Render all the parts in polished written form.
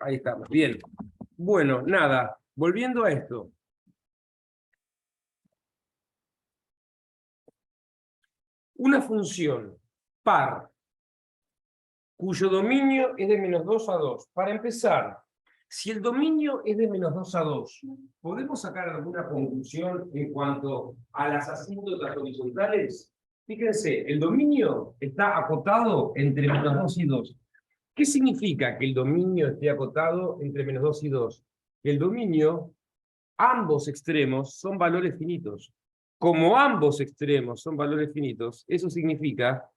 Ahí estamos, bien. Bueno, nada, volviendo a esto. Una función par, cuyo dominio es de -2 a 2. Para empezar, si el dominio es de -2 a 2, ¿podemos sacar alguna conclusión en cuanto a las asíntotas horizontales? Fíjense, el dominio está acotado entre -2 y 2. ¿Qué significa que el dominio esté acotado entre -2 y 2? Que el dominio, ambos extremos, son valores finitos. Como ambos extremos son valores finitos, eso significa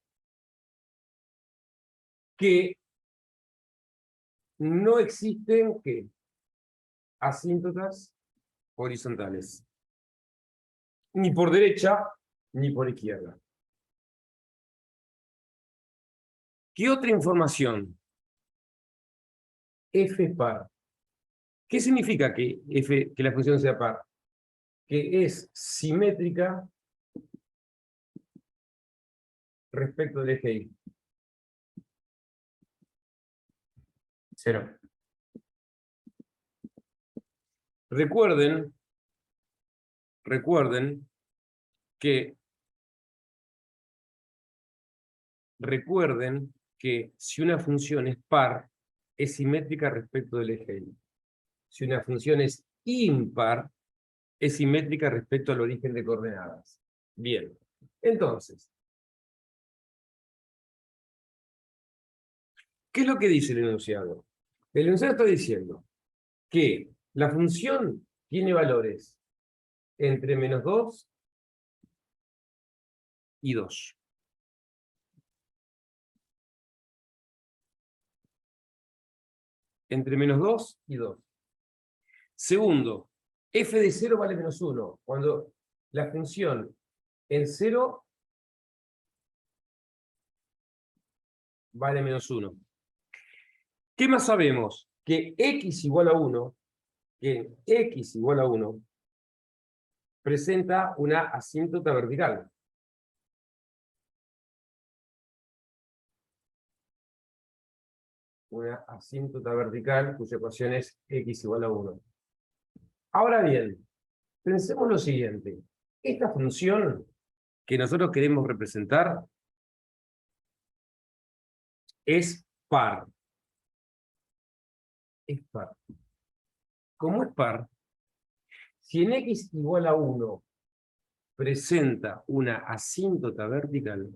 que no existen ¿qué? Asíntotas horizontales. Ni por derecha, ni por izquierda. ¿Qué otra información? F par. ¿Qué significa que la función sea par? Que es simétrica respecto del eje Y. 0. Recuerden que si una función es par, es simétrica respecto del eje Y. Si una función es impar, es simétrica respecto al origen de coordenadas. Bien, entonces, ¿qué es lo que dice el enunciado? El enunciado está diciendo que la función tiene valores entre -2 y 2. Entre -2 y 2. Segundo, f de 0 vale -1. Cuando la función en 0 vale -1. ¿Qué más sabemos? Que x igual a 1, presenta una asíntota vertical. Una asíntota vertical cuya ecuación es x igual a 1. Ahora bien, pensemos lo siguiente. Esta función que nosotros queremos representar es par. Es par. Como es par, si en x igual a 1 presenta una asíntota vertical,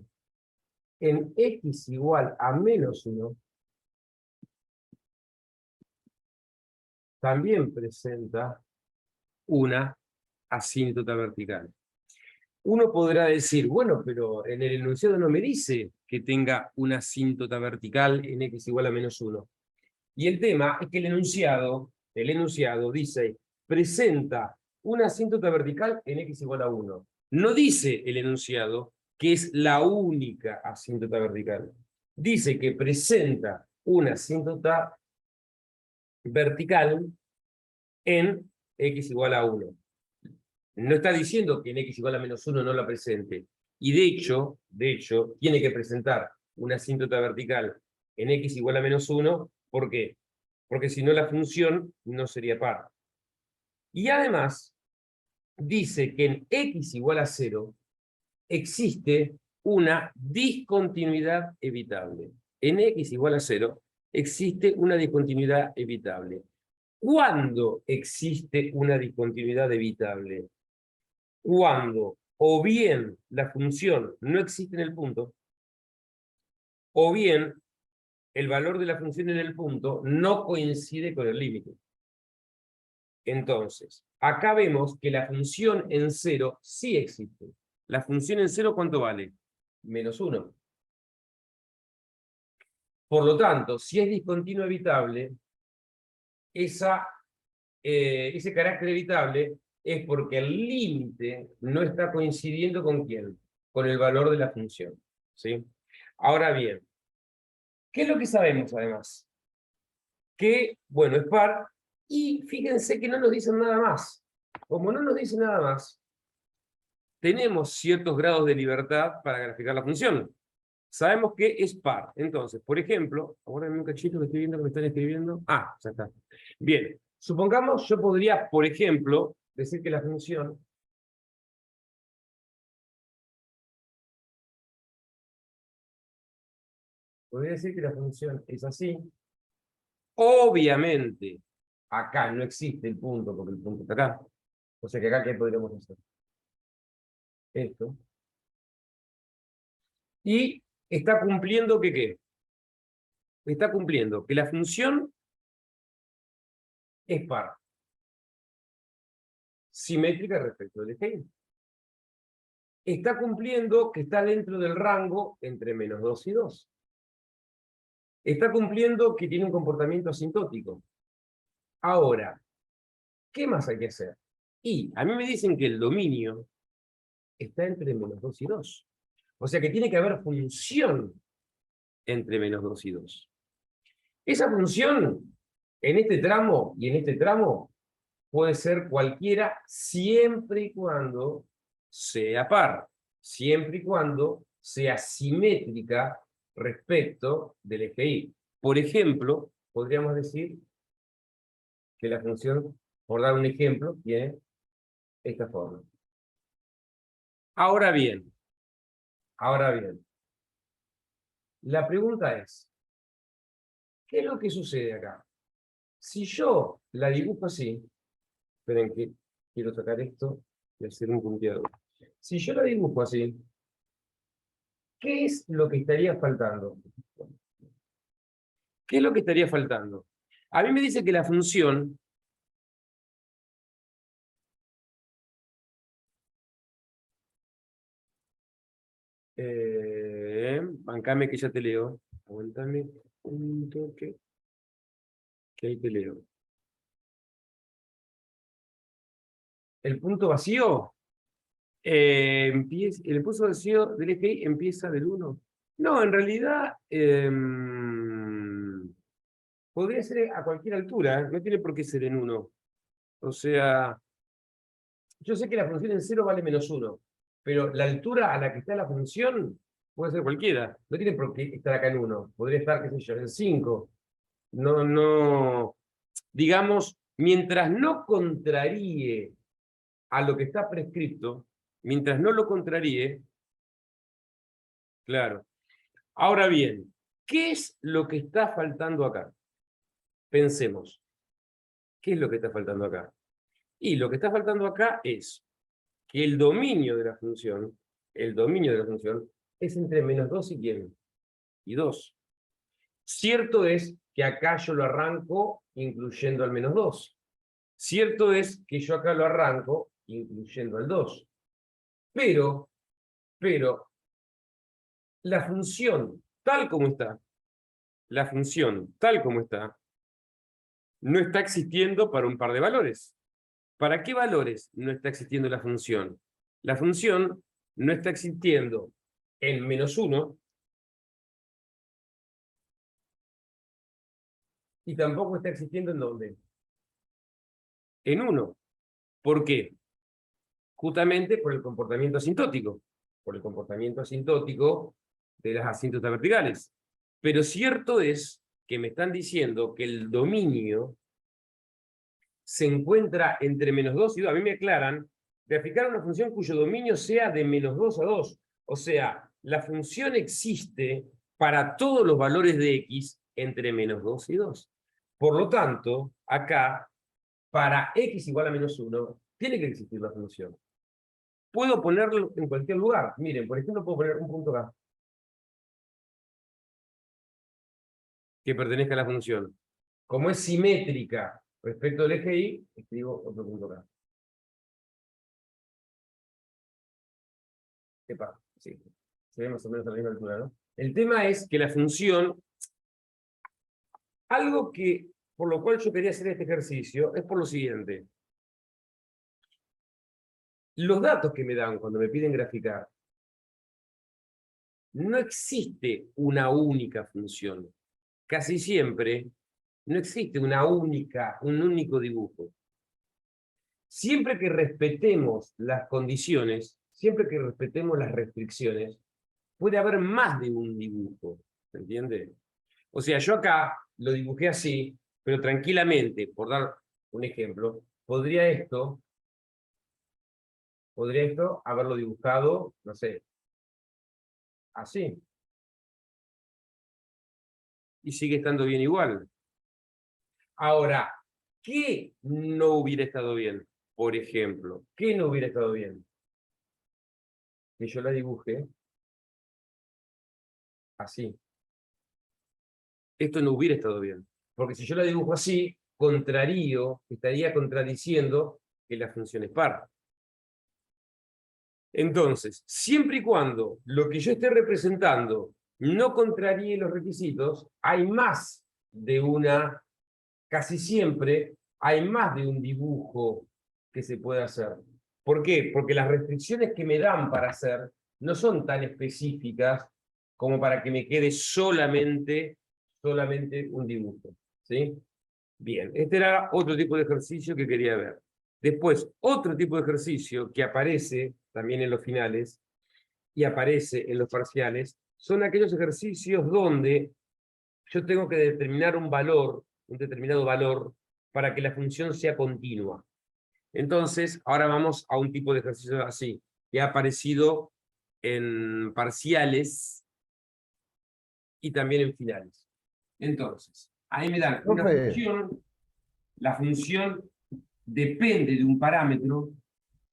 en x igual a -1 también presenta una asíntota vertical. Uno podrá decir, bueno, pero en el enunciado no me dice que tenga una asíntota vertical en x igual a -1. Y el tema es que el enunciado dice, presenta una asíntota vertical en x igual a 1. No dice el enunciado que es la única asíntota vertical. Dice que presenta una asíntota vertical en x igual a 1. No está diciendo que en x igual a -1 no la presente. Y de hecho, tiene que presentar una asíntota vertical en x igual a -1. ¿Por qué? Porque si no la función no sería par. Y además, dice que en x igual a 0 existe una discontinuidad evitable. En x igual a 0 existe una discontinuidad evitable. ¿Cuándo existe una discontinuidad evitable? Cuando o bien la función no existe en el punto, o bien el valor de la función en el punto no coincide con el límite. Entonces, acá vemos que la función en 0 sí existe. La función en 0, ¿cuánto vale? -1. Por lo tanto, si es discontinuo evitable, ese carácter evitable es porque el límite no está coincidiendo ¿con quién? Con el valor de la función. ¿Sí? Ahora bien, ¿qué es lo que sabemos además? Que, bueno, es par, y fíjense que no nos dicen nada más. Como no nos dicen nada más, tenemos ciertos grados de libertad para graficar la función. sabemos que es par. Entonces, por ejemplo, ahora un cachito que estoy viendo que me están escribiendo. Ah, ya está. Bien, supongamos yo podría, por ejemplo, decir que la función es así. Obviamente, acá no existe el punto, porque el punto está acá. O sea que acá, ¿qué podríamos hacer? Esto. Y está cumpliendo que, ¿qué? Está cumpliendo que la función es par. Simétrica respecto del eje Y. Está cumpliendo que está dentro del rango entre -2 y 2. Está cumpliendo que tiene un comportamiento asintótico. Ahora, ¿qué más hay que hacer? Y a mí me dicen que el dominio está entre -2 y 2. O sea que tiene que haber función entre -2 y 2. Esa función, en este tramo y en este tramo, puede ser cualquiera siempre y cuando sea par, siempre y cuando sea simétrica respecto del eje Y. Por ejemplo, podríamos decir que la función, por dar un ejemplo, tiene esta forma. Ahora bien, la pregunta es, ¿qué es lo que sucede acá? Si yo la dibujo así, esperen que quiero sacar esto y hacer un punteado. Si yo la dibujo así, ¿qué es lo que estaría faltando? ¿Qué es lo que estaría faltando? A mí me dice que la función bancame que ya te leo. Aguantame un toque. Que ahí te leo. El punto vacío. El punto vacío del eje Y empieza del 1. No, en realidad podría ser a cualquier altura, no tiene por qué ser en 1. O sea, yo sé que la función en 0 vale -1, pero la altura a la que está la función puede ser cualquiera. No tiene por qué estar acá en 1. Podría estar, qué sé yo, en 5. No. Digamos, mientras no contraríe a lo que está prescrito, mientras no lo contraríe, claro. Ahora bien, ¿qué es lo que está faltando acá? Pensemos, ¿qué es lo que está faltando acá? Y lo que está faltando acá es que el dominio de la función, es entre -2 y ¿quién? Y 2. Cierto es que acá yo lo arranco incluyendo al -2. Cierto es que yo acá lo arranco incluyendo al 2. Pero, la función tal como está, no está existiendo para un par de valores. ¿Para qué valores no está existiendo la función? La función no está existiendo en -1 y tampoco está existiendo en ¿dónde? En 1. ¿Por qué? Justamente por el comportamiento asintótico. Por el comportamiento asintótico de las asíntotas verticales. Pero cierto es que me están diciendo que el dominio se encuentra entre -2 y 2. A mí me aclaran, graficar una función cuyo dominio sea de -2 a 2. O sea, la función existe para todos los valores de x entre -2 y 2. Por lo tanto, acá, para x igual a -1, tiene que existir la función. Puedo ponerlo en cualquier lugar. Miren, por ejemplo, puedo poner un punto acá, que pertenezca a la función. Como es simétrica respecto al eje Y, escribo otro punto acá. Epa, sí. Se ve más o menos a la misma altura, ¿no? El tema es que la función, algo que, por lo cual yo quería hacer este ejercicio, es por lo siguiente. Los datos que me dan cuando me piden graficar, no existe una única función. Casi siempre no existe un único dibujo. Siempre que respetemos las condiciones, siempre que respetemos las restricciones, puede haber más de un dibujo, ¿se entiende? O sea, yo acá lo dibujé así, pero tranquilamente, por dar un ejemplo, podría esto haberlo dibujado, no sé, así. Y sigue estando bien igual. Ahora, ¿qué no hubiera estado bien? Por ejemplo, ¿qué no hubiera estado bien? Que yo la dibuje así. Esto no hubiera estado bien. Porque si yo la dibujo así, estaría contradiciendo que la función es par. Entonces, siempre y cuando lo que yo esté representando no contraríe los requisitos, hay más de una, casi siempre, hay más de un dibujo que se puede hacer. ¿Por qué? Porque las restricciones que me dan para hacer no son tan específicas como para que me quede solamente un dibujo. ¿Sí? Bien, este era otro tipo de ejercicio que quería ver. Después, otro tipo de ejercicio que aparece también en los finales y aparece en los parciales, son aquellos ejercicios donde yo tengo que determinar un determinado valor, para que la función sea continua. Entonces, ahora vamos a un tipo de ejercicio así, que ha aparecido en parciales y también en finales. Entonces, ahí me dan una Profe, función, la función depende de un parámetro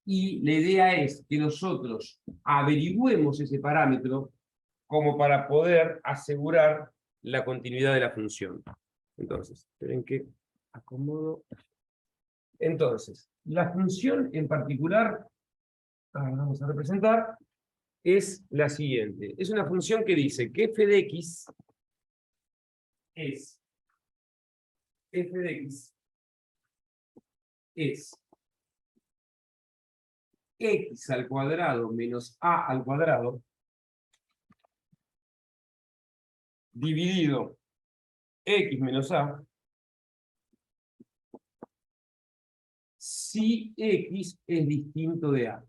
y la idea es que nosotros averigüemos ese parámetro como para poder asegurar la continuidad de la función. Entonces, esperen que acomodo. Entonces, la función en particular, vamos a representar, es la siguiente. Es una función que dice que f de x es x al cuadrado menos a al cuadrado dividido x menos a si x es distinto de a.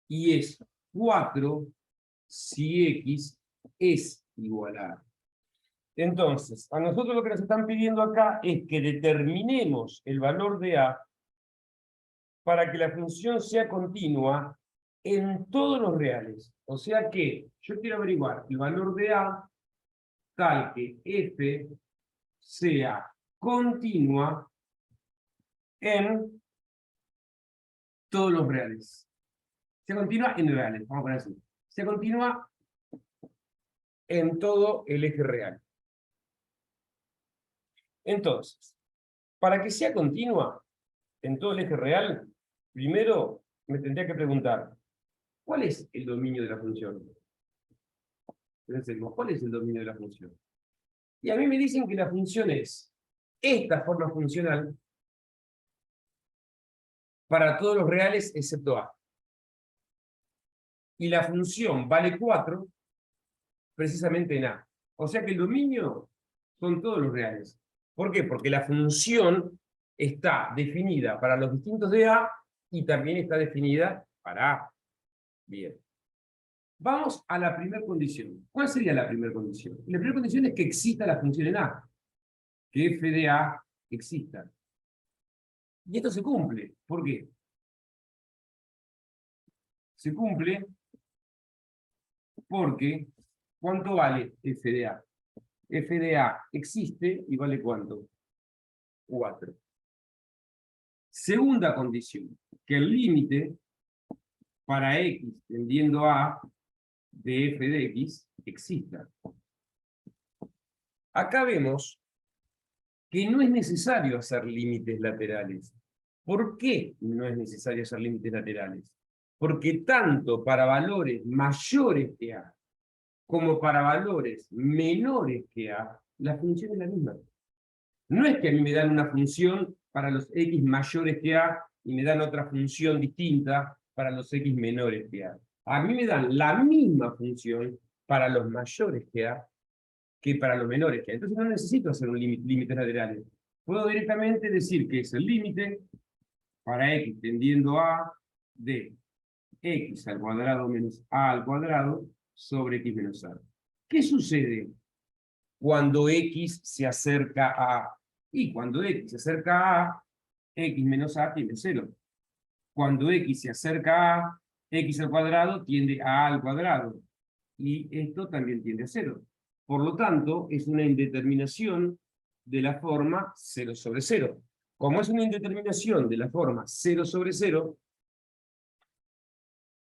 Y es 4 si x es igual a a. Entonces, a nosotros lo que nos están pidiendo acá es que determinemos el valor de a para que la función sea continua en todos los reales. O sea que yo quiero averiguar el valor de a tal que f sea continua en todos los reales. Sea continua en reales, vamos a poner así. Sea continua en todo el eje real. Entonces, para que sea continua en todo el eje real, primero me tendría que preguntar, ¿cuál es el dominio de la función? Pensemos, ¿cuál es el dominio de la función? Y a mí me dicen que la función es esta forma funcional para todos los reales excepto a. Y la función vale 4 precisamente en a. O sea que el dominio son todos los reales. ¿Por qué? Porque la función está definida para los distintos de a y también está definida para a. Bien. Vamos a la primera condición. ¿Cuál sería la primera condición? La primera condición es que exista la función en a. Que f de a exista. Y esto se cumple. ¿Por qué? Se cumple porque ¿cuánto vale f de a? F de a existe y vale ¿cuánto? 4. Segunda condición, que el límite para x tendiendo a de f de x exista. Acá vemos que no es necesario hacer límites laterales. ¿Por qué no es necesario hacer límites laterales? Porque tanto para valores mayores que a como para valores menores que a, la función es la misma. No es que a mí me dan una función para los x mayores que a y me dan otra función distinta para los x menores que a. A mí me dan la misma función para los mayores que a que para los menores que a. Entonces no necesito hacer un límites laterales. Puedo directamente decir que es el límite para x tendiendo a de x al cuadrado menos a al cuadrado sobre x menos a. ¿Qué sucede cuando x se acerca a a? Y cuando x se acerca a a, x menos a tiende a 0. Cuando x se acerca a x al cuadrado tiende a al cuadrado. Y esto también tiende a 0. Por lo tanto, es una indeterminación de la forma 0 sobre 0. Como es una indeterminación de la forma 0 sobre 0,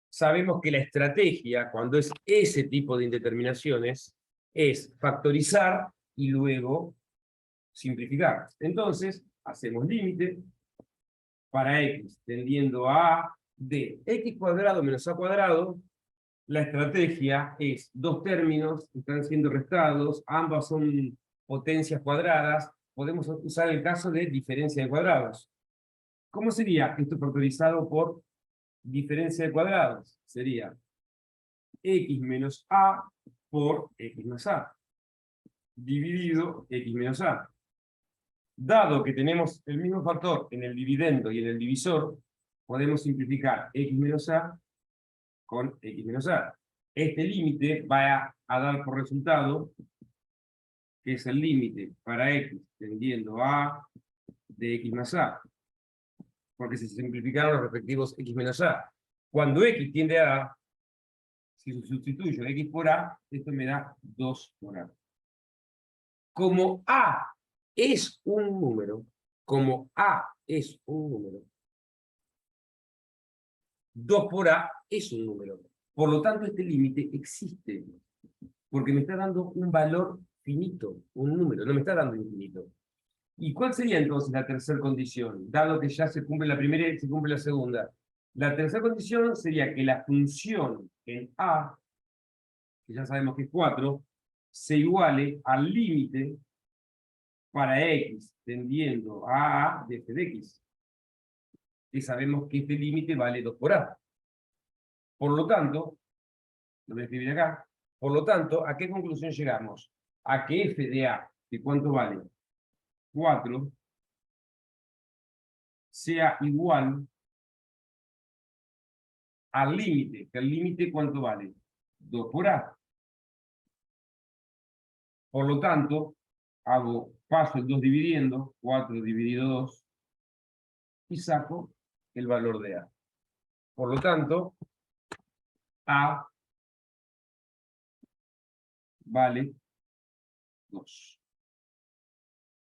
sabemos que la estrategia, cuando es ese tipo de indeterminaciones, es factorizar y luego simplificar. Entonces, hacemos límite para x tendiendo a de x cuadrado menos a cuadrado. La estrategia es dos términos que están siendo restados, ambas son potencias cuadradas. Podemos usar el caso de diferencia de cuadrados. ¿Cómo sería esto factorizado por diferencia de cuadrados? Sería x menos a por x más a, dividido x menos a. Dado que tenemos el mismo factor en el dividendo y en el divisor, podemos simplificar x menos a con x menos a. Este límite va a dar por resultado que es el límite para x tendiendo a de x más a, porque se simplificaron los respectivos x menos a. Cuando x tiende a a, si sustituyo x por a, esto me da 2 por a. Como a es un número, como a es un número, 2 por a es un número. Por lo tanto, este límite existe, porque me está dando un valor finito, un número, no me está dando infinito. ¿Y cuál sería entonces la tercera condición? Dado que ya se cumple la primera y se cumple la segunda. La tercera condición sería que la función en a, que ya sabemos que es 4, se iguale al límite para x tendiendo a de f de x. Y sabemos que este límite vale 2 por a. Por lo tanto, lo voy a escribir acá, por lo tanto, ¿a qué conclusión llegamos? A que f de a, que ¿cuánto vale? 4, sea igual al límite, que el límite ¿cuánto vale? 2 por a. Por lo tanto, paso el 2 dividiendo, 4 dividido 2, y saco el valor de a. Por lo tanto, a vale 2.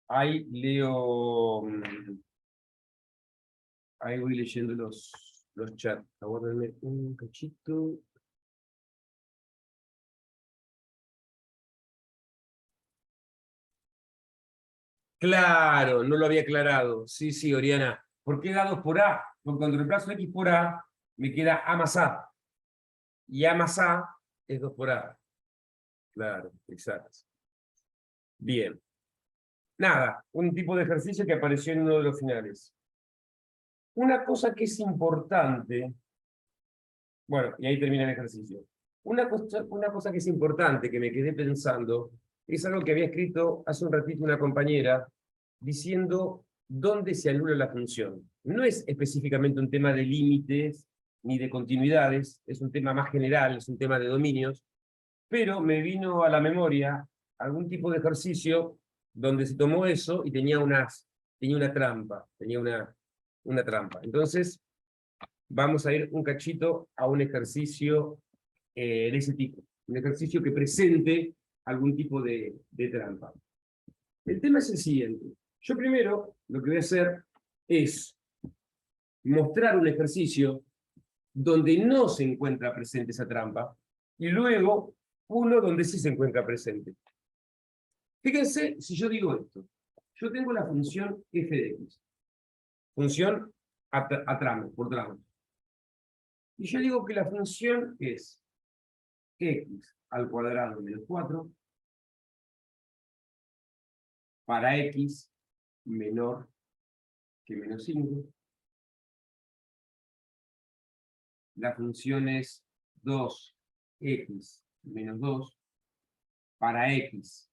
Ahí leo, ahí voy leyendo los chats. Aguárdenme un cachito. Claro, no lo había aclarado. Sí, sí, Oriana. ¿Por qué da 2 por a? Porque cuando reemplazo x por a, me queda a más a. Y a más a es 2 por a. Claro, exacto. Bien. Nada, un tipo de ejercicio que apareció en uno de los finales. Una cosa que es importante, bueno, y ahí termina el ejercicio. Una cosa que es importante, que me quedé pensando, es algo que había escrito hace un ratito una compañera, diciendo dónde se anula la función. No es específicamente un tema de límites ni de continuidades, es un tema más general, es un tema de dominios, pero me vino a la memoria algún tipo de ejercicio donde se tomó eso y tenía una trampa, tenía una trampa. Entonces, vamos a ir un cachito a un ejercicio de ese tipo, un ejercicio que presente algún tipo de trampa. El tema es el siguiente. Yo primero lo que voy a hacer es mostrar un ejercicio donde no se encuentra presente esa trampa y luego uno donde sí se encuentra presente. Fíjense si yo digo esto. Yo tengo la función f de x, función a tramo, por tramo. Y yo digo que la función es x al cuadrado menos 4 para x menor que menos 5. La función es 2x menos 2 para x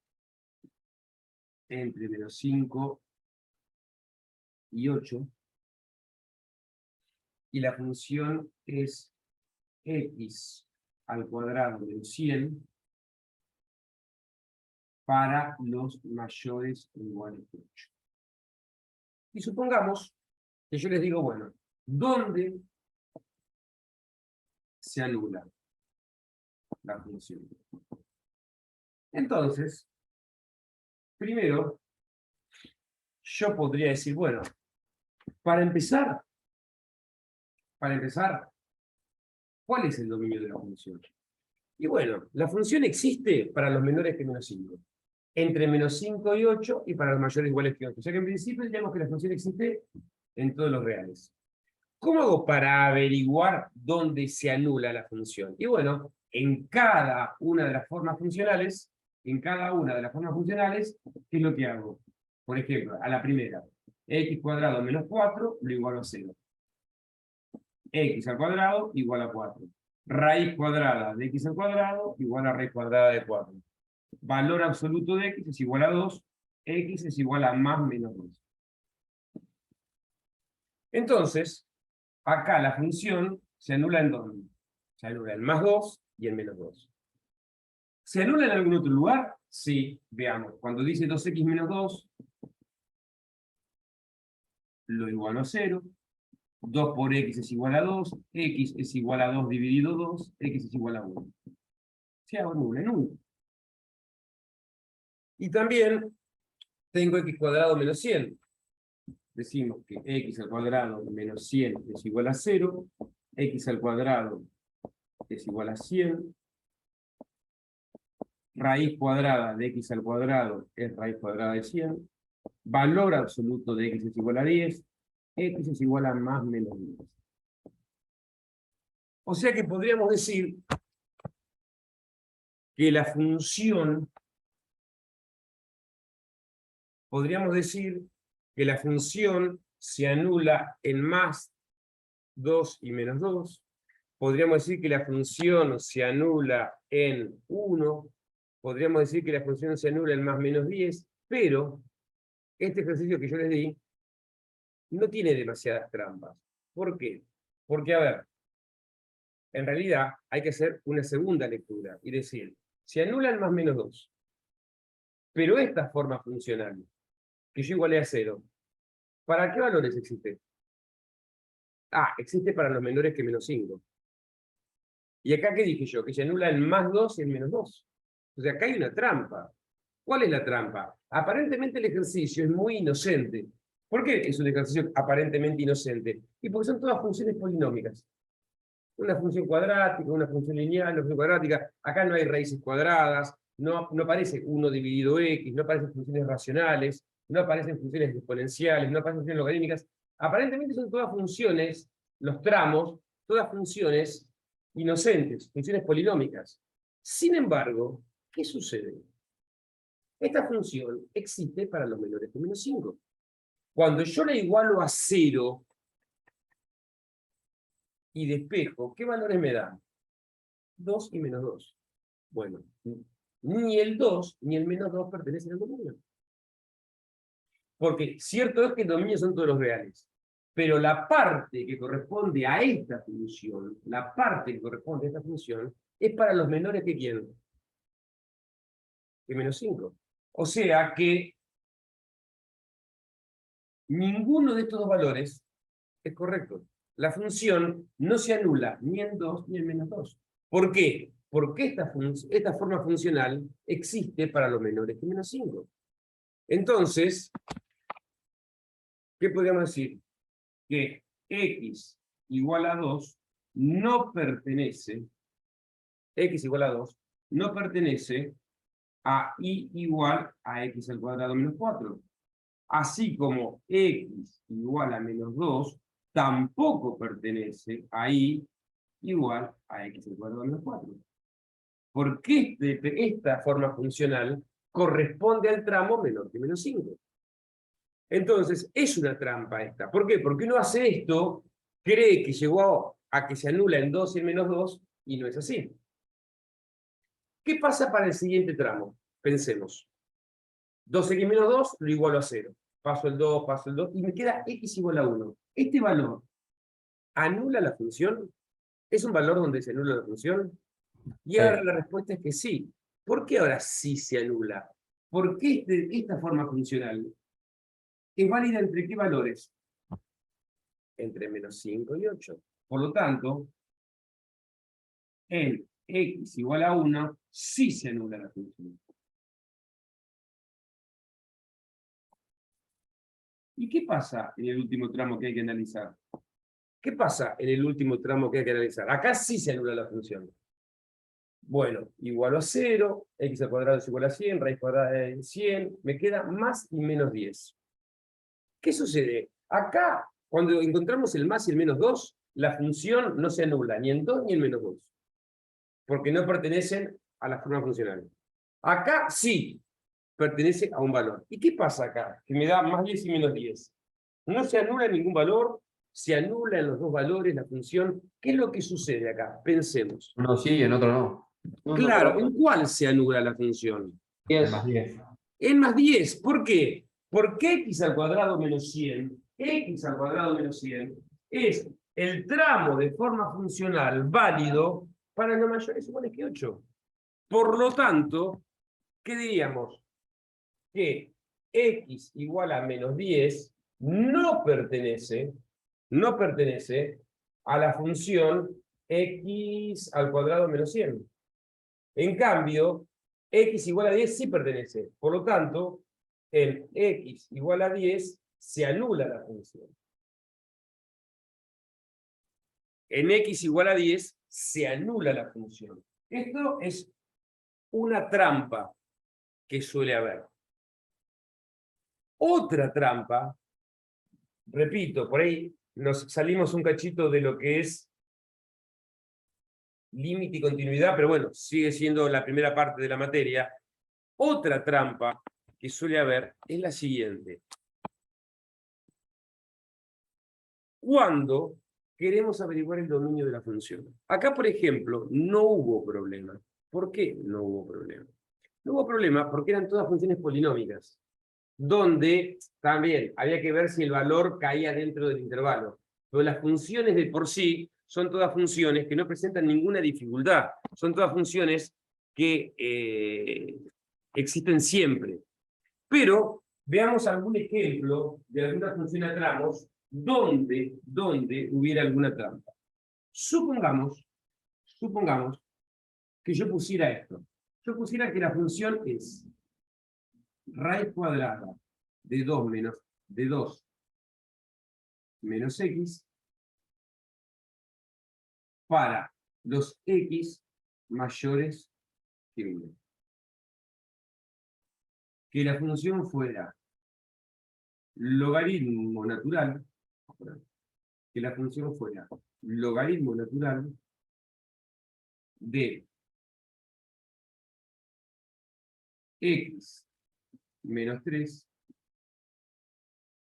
entre menos 5 y 8. Y la función es x al cuadrado menos 100 para los mayores o iguales que 8. Y supongamos que yo les digo, bueno, ¿dónde se anula la función? Entonces, primero, yo podría decir, bueno, para empezar, ¿cuál es el dominio de la función? Y bueno, la función existe para los menores que menos 5, entre menos 5 y 8, y para los mayores iguales que 8. O sea que en principio diríamos que la función existe en todos los reales. ¿Cómo hago para averiguar dónde se anula la función? Y bueno, en cada una de las formas funcionales, ¿qué es lo que hago? Por ejemplo, a la primera, x cuadrado menos 4 lo igualo a 0. X al cuadrado igual a 4. Raíz cuadrada de x al cuadrado igual a raíz cuadrada de 4. Valor absoluto de x es igual a 2. X es igual a más menos 2. Entonces, acá la función se anula en dónde? Se anula en más 2 y en menos 2. ¿Se anula en algún otro lugar? Sí, veamos. Cuando dice 2x menos 2, lo igualo a 0. 2 por x es igual a 2. X es igual a 2 dividido 2. X es igual a 1. Se anula en 1. Y también tengo x cuadrado menos 100. Decimos que x al cuadrado menos 100 es igual a 0. X al cuadrado es igual a 100. Raíz cuadrada de x al cuadrado es raíz cuadrada de 100. Valor absoluto de x es igual a 10. X es igual a más menos 10. O sea que podríamos decir que la función, se anula en más 2 y menos 2. Podríamos decir que la función se anula en 1. Podríamos decir que la función se anula en más menos 10. Pero este ejercicio que yo les di no tiene demasiadas trampas. ¿Por qué? Porque, a ver, en realidad hay que hacer una segunda lectura y decir, se anula el más menos 2. Pero esta forma funcional, que yo igualé a 0, ¿para qué valores existe? Ah, existe para los menores que menos 5. ¿Y acá qué dije yo? Que se anula el más 2 y el menos 2. O sea, acá hay una trampa. ¿Cuál es la trampa? Aparentemente el ejercicio es muy inocente. ¿Por qué es un ejercicio aparentemente inocente? Y porque son todas funciones polinómicas. Una función cuadrática, una función lineal, una función cuadrática. Acá no hay raíces cuadradas, no aparece 1 dividido x, no aparecen funciones racionales, no aparecen funciones exponenciales, no aparecen funciones logarítmicas. Aparentemente son todas funciones, los tramos, todas funciones inocentes, funciones polinómicas. Sin embargo, ¿qué sucede? Esta función existe para los menores que menos 5. Cuando yo la igualo a 0 y despejo, ¿qué valores me dan? 2 y menos 2. Bueno, ni el 2 ni el menos 2 pertenecen al dominio. Porque cierto es que el dominio son todos los reales. Pero la parte que corresponde a esta función, es para los menores que quieren. Que menos 5. O sea que ninguno de estos dos valores es correcto. La función no se anula ni en 2 ni en menos 2. ¿Por qué? Porque esta forma funcional existe para los menores que menos 5. Entonces, ¿qué podríamos decir? Que x igual a 2 no pertenece, a y igual a x al cuadrado menos 4. Así como x igual a menos 2 tampoco pertenece a y igual a x al cuadrado menos 4. Porque esta forma funcional corresponde al tramo menor que menos 5. Entonces, es una trampa esta. ¿Por qué? Porque uno hace esto, cree que llegó a que se anula en 2 y en menos 2, y no es así. ¿Qué pasa para el siguiente tramo? Pensemos. 2x menos 2 lo igualo a 0. Paso el 2, y me queda x igual a 1. ¿Este valor anula la función? ¿Es un valor donde se anula la función? Y ahora la respuesta es que sí. ¿Por qué ahora sí se anula? Porque esta forma funcional es válida entre qué valores? Entre -5 y 8. Por lo tanto, en x igual a 1, sí se anula la función. ¿Y qué pasa en el último tramo que hay que analizar? ¿Qué pasa en el último tramo que hay que analizar? Acá sí se anula la función. Bueno, igual a 0, x al cuadrado es igual a 100, raíz cuadrada de 100, me queda más y menos 10. ¿Qué sucede? Acá, cuando encontramos el más y el menos 2, la función no se anula ni en 2 ni en menos 2, porque no pertenecen a la forma funcional. Acá sí pertenece a un valor. ¿Y qué pasa acá? Que me da más 10 y menos 10. No se anula ningún valor, se anula en los dos valores la función. ¿Qué es lo que sucede acá? Pensemos. Uno sí y en otro no. Claro, ¿en cuál se anula la función? En más 10. En más 10. ¿Por qué? Porque x al cuadrado menos 100, x al cuadrado menos 100, es el tramo de forma funcional válido para no mayores o iguales que 8. Por lo tanto, ¿qué diríamos? Que x igual a menos 10 no pertenece a la función x al cuadrado menos 100. En cambio, x igual a 10 sí pertenece. Por lo tanto, en x igual a 10 se anula la función. En x igual a 10 se anula la función. Esto es una trampa que suele haber. Otra trampa, repito, por ahí nos salimos un cachito de lo que es límite y continuidad, pero bueno, sigue siendo la primera parte de la materia. Otra trampa que suele haber es la siguiente. Cuando queremos averiguar el dominio de la función. Acá, por ejemplo, no hubo problema. ¿Por qué no hubo problema? No hubo problema porque eran todas funciones polinómicas, donde también había que ver si el valor caía dentro del intervalo. Pero las funciones de por sí son todas funciones que no presentan ninguna dificultad. Son todas funciones que existen siempre. Pero veamos algún ejemplo de alguna función a tramos donde hubiera alguna trampa. Supongamos que yo pusiera esto. Yo pusiera que la función es raíz cuadrada de 2 menos x para los x mayores que 1. Que la función fuera logaritmo natural, que la función fuera logaritmo natural de x menos 3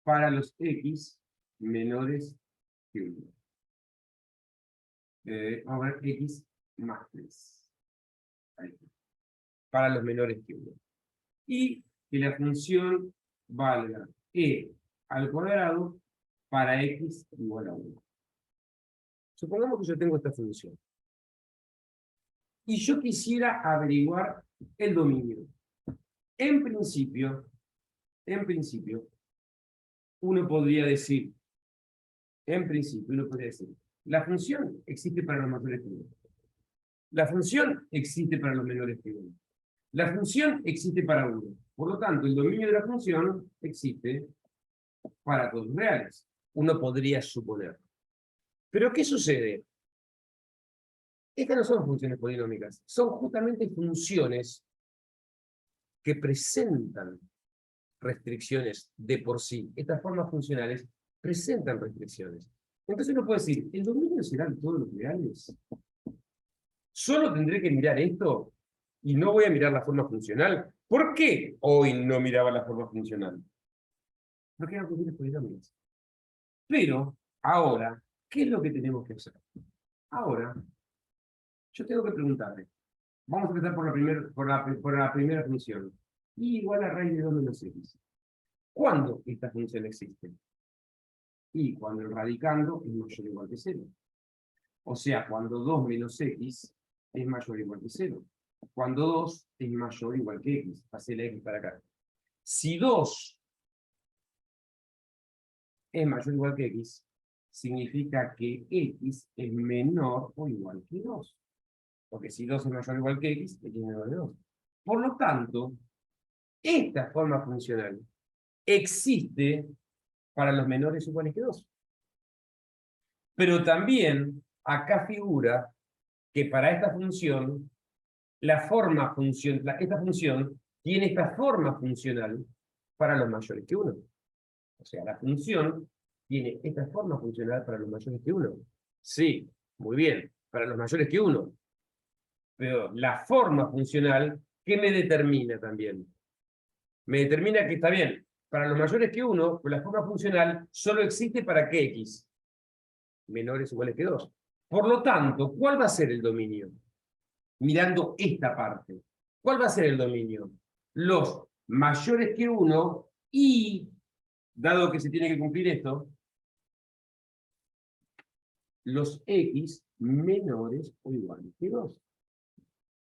para los x menores que 1. Vamos a ver x más 3. Ahí. Para los menores que 1. Y que la función valga e al cuadrado para x igual a 1. Supongamos que yo tengo esta función. Y yo quisiera averiguar el dominio. En principio, uno podría decir, la función existe para los mayores que 1. La función existe para los menores que 1. La función existe para 1. Por lo tanto, el dominio de la función existe para todos los reales. Uno podría suponer. Pero ¿qué sucede? Estas no son funciones polinómicas. Son justamente funciones que presentan restricciones de por sí. Estas formas funcionales presentan restricciones. Entonces uno puede decir, ¿el dominio será de todos los reales? ¿Solo tendré que mirar esto y no voy a mirar la forma funcional? ¿Por qué hoy no miraba la forma funcional? Porque eran funciones polinómicas. Pero ahora, ¿qué es lo que tenemos que hacer? Ahora, yo tengo que preguntarle. Vamos a empezar por la primera función. Y igual a raíz de 2 menos x. ¿Cuándo esta función existe? Y cuando el radicando es mayor o igual que 0. O sea, cuando 2 menos x es mayor o igual que 0. Cuando 2 es mayor o igual que x. Pasé la x para acá. Si 2 es mayor o igual que x, significa que x es menor o igual que 2. Porque si 2 es mayor o igual que x, x es menor que 2. Por lo tanto, esta forma funcional existe para los menores o iguales que 2. Pero también acá figura que para esta función, esta función tiene esta forma funcional para los mayores que 1. O sea, la función tiene esta forma funcional para los mayores que 1. Sí, muy bien, para los mayores que 1. Pero la forma funcional, ¿qué me determina también? Me determina que está bien, para los mayores que 1, pues la forma funcional solo existe para que x menores o iguales que 2. Por lo tanto, ¿cuál va a ser el dominio? Mirando esta parte. ¿Cuál va a ser el dominio? Los mayores que 1 y, dado que se tiene que cumplir esto, los x menores o iguales que 2.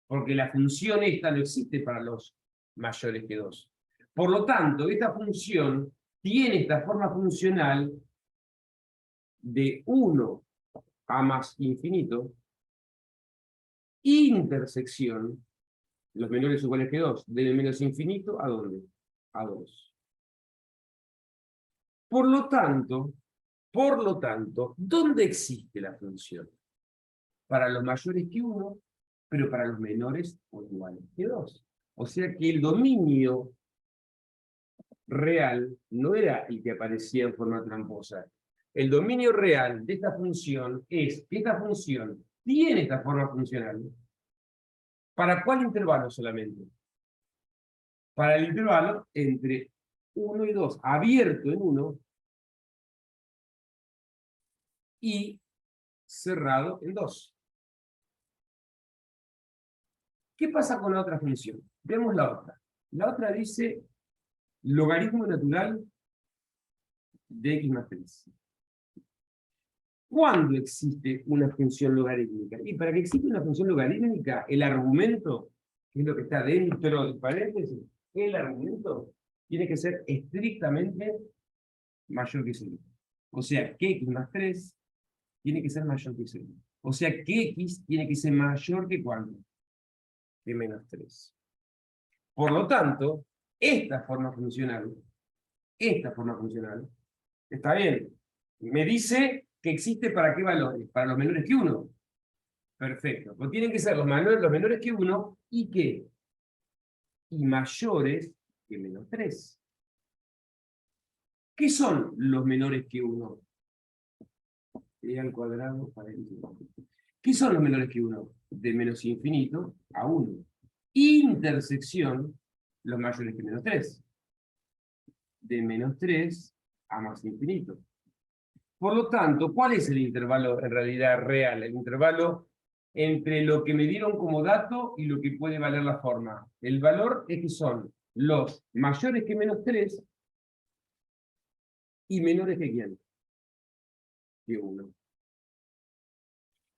Porque la función esta no existe para los mayores que 2. Por lo tanto, esta función tiene esta forma funcional de 1 a más infinito, intersección, los menores o iguales que 2, de menos infinito a ¿dónde? A 2. Por lo tanto, ¿dónde existe la función? Para los mayores que 1, pero para los menores o iguales que 2. O sea que el dominio real no era el que aparecía en forma tramposa. El dominio real de esta función es que esta función tiene esta forma funcional. ¿Para cuál intervalo solamente? Para el intervalo entre 1 y 2, abierto en 1 y cerrado en 2. ¿Qué pasa con la otra función? Vemos la otra. La otra dice logaritmo natural de x más 3. ¿Cuándo existe una función logarítmica? Y para que exista una función logarítmica, el argumento, que es lo que está dentro del paréntesis, el argumento tiene que ser estrictamente mayor que 0. O sea, que x más 3 tiene que ser mayor que 0. O sea, que x tiene que ser mayor que ¿cuánto? Que menos 3. Por lo tanto, esta forma funcional, está bien. Me dice que existe ¿para qué valores? Para los menores que 1. Perfecto. Pues tienen que ser los menores que 1 y ¿qué? Y mayores que menos 3. ¿Qué son los menores que 1? E al cuadrado para el infinito. ¿Qué son los menores que 1? De menos infinito a 1. Intersección, los mayores que menos 3. De menos 3 a más infinito. Por lo tanto, ¿cuál es el intervalo en realidad real? El intervalo entre lo que me dieron como dato y lo que puede valer la forma. El valor es que son los mayores que menos 3 y menores que ¿quién? Que 1.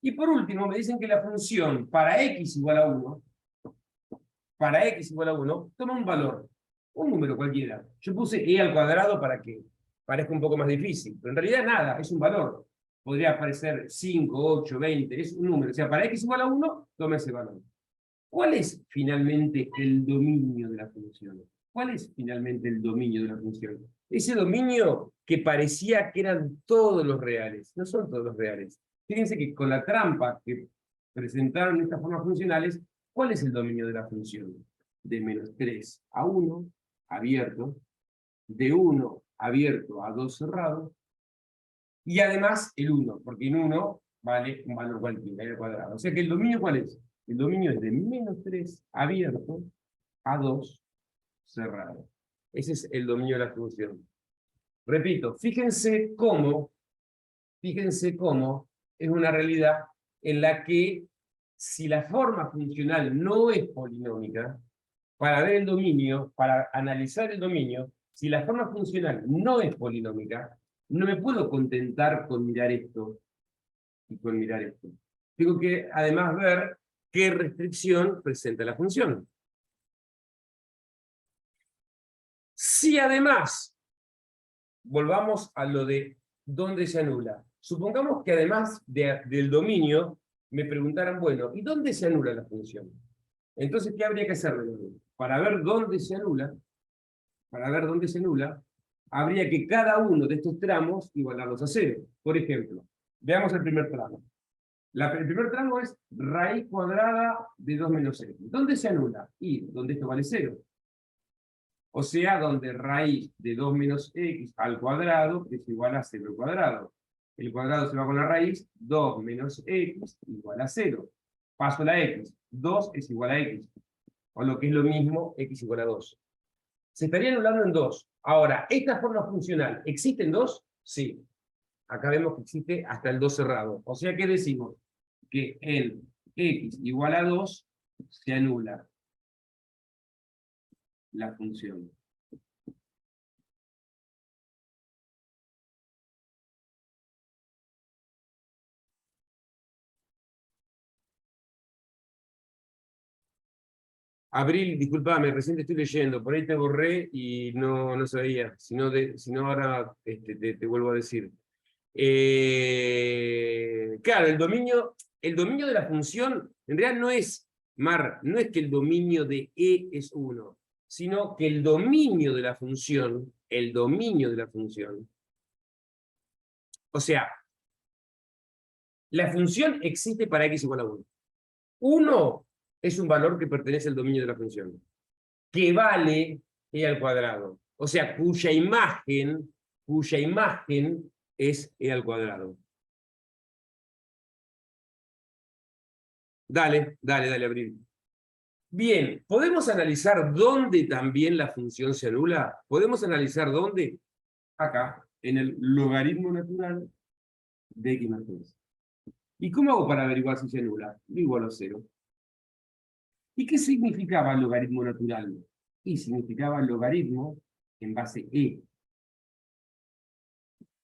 Y por último, me dicen que la función para x igual a 1, toma un valor, un número cualquiera. Yo puse e al cuadrado para que parezca un poco más difícil, pero en realidad nada, es un valor. Podría aparecer 5, 8, 20, es un número. O sea, para x igual a 1, toma ese valor. ¿Cuál es finalmente el dominio de la función? ¿Cuál es finalmente el dominio de la función? Ese dominio que parecía que eran todos los reales. No son todos los reales. Fíjense que con la trampa que presentaron estas formas funcionales, ¿cuál es el dominio de la función? De menos 3 a 1, abierto, de 1 abierto a 2 cerrado, y además el 1, porque en 1 vale un valor cualquiera, al cuadrado. O sea que el dominio, ¿cuál es? El dominio es de menos 3 abierto a 2 cerrado. Ese es el dominio de la función. Repito, fíjense cómo es una realidad en la que si la forma funcional no es polinómica, para ver el dominio, para analizar el dominio, si la forma funcional no es polinómica, no me puedo contentar con mirar esto y con mirar esto. Tengo que además ver qué restricción presenta la función. Si además, volvamos a lo de dónde se anula. Supongamos que además del dominio, me preguntaran, bueno, ¿y dónde se anula la función? Entonces, ¿qué habría que hacer? Para ver dónde se anula, habría que cada uno de estos tramos igualarlos a 0. Por ejemplo, veamos el primer tramo. El primer tramo es raíz cuadrada de 2 menos x. ¿Dónde se anula? Y donde esto vale 0. O sea, donde raíz de 2 menos x al cuadrado es igual a 0 al cuadrado. El cuadrado se va con la raíz, 2 menos x igual a 0. Paso la x, 2 es igual a x. O lo que es lo mismo, x igual a 2. Se estaría anulando en 2. Ahora, ¿esta forma funcional existe en 2? Sí. Acá vemos que existe hasta el 2 cerrado. O sea que decimos que en x igual a 2 se anula la función. Abril, disculpame, recién te estoy leyendo, por ahí te borré y no sabía, si no ahora te vuelvo a decir. Claro, el dominio de la función, en realidad no es, no es que el dominio de E es 1, sino que el dominio de la función, o sea, la función existe para x igual a 1. 1 es un valor que pertenece al dominio de la función, que vale e al cuadrado. O sea, cuya imagen es e al cuadrado. Dale, Abril. Bien, ¿podemos analizar dónde también la función se anula? ¿Podemos analizar dónde? Acá, en el logaritmo natural de x más 3. ¿Y cómo hago para averiguar si se anula? Lo igual a 0. ¿Y qué significaba el logaritmo natural? Y significaba el logaritmo en base e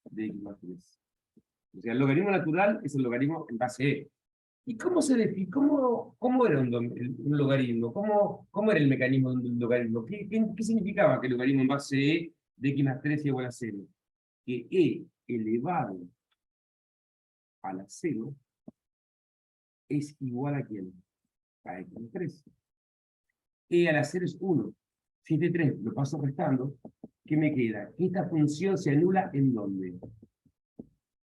de x más 3. O sea, el logaritmo natural es el logaritmo en base e. ¿Y cómo se define? ¿Cómo era un logaritmo? ¿Cómo era el mecanismo de un logaritmo? ¿Qué significaba que el logaritmo en base e de x más 3 es igual a 0? Que e elevado a la 0 es igual a ¿quién? A x más 3. E a la 0 es 1. Si este 3 lo paso restando, ¿qué me queda? Esta función se anula ¿en dónde?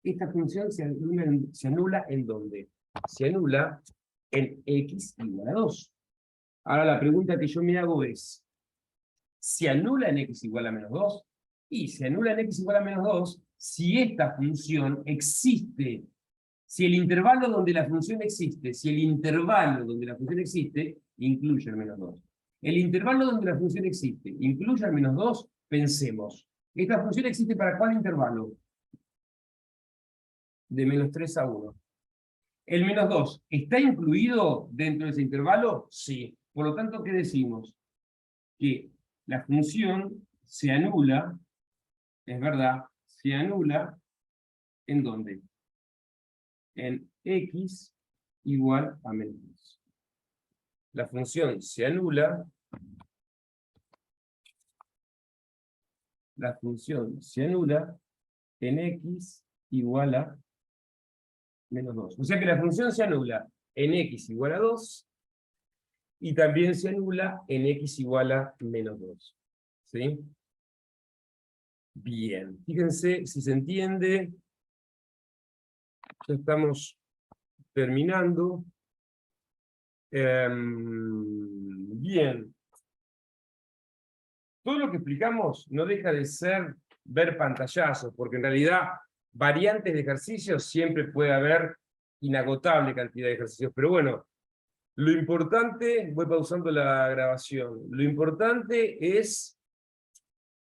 Esta función se anula ¿en dónde? Se anula en x igual a 2. Ahora la pregunta que yo me hago es, ¿se anula en x igual a menos 2? Y se anula en x igual a menos 2 si esta función existe. Si el intervalo donde la función existe, incluye el menos 2. El intervalo donde la función existe incluye el menos 2, pensemos. ¿Esta función existe para cuál intervalo? De menos 3 a 1. ¿El menos 2 está incluido dentro de ese intervalo? Sí. Por lo tanto, ¿qué decimos? Que la función se anula, es verdad, se anula, ¿en dónde? En x igual a menos 2. La función se anula, en x igual a menos 2. O sea que la función se anula en x igual a 2 y también se anula en x igual a menos 2. ¿Sí? Bien, fíjense si se entiende. Ya estamos terminando. Bien. Todo lo que explicamos no deja de ser ver pantallazos, porque en realidad variantes de ejercicios siempre puede haber inagotable cantidad de ejercicios. Pero bueno, lo importante, voy pausando la grabación, lo importante es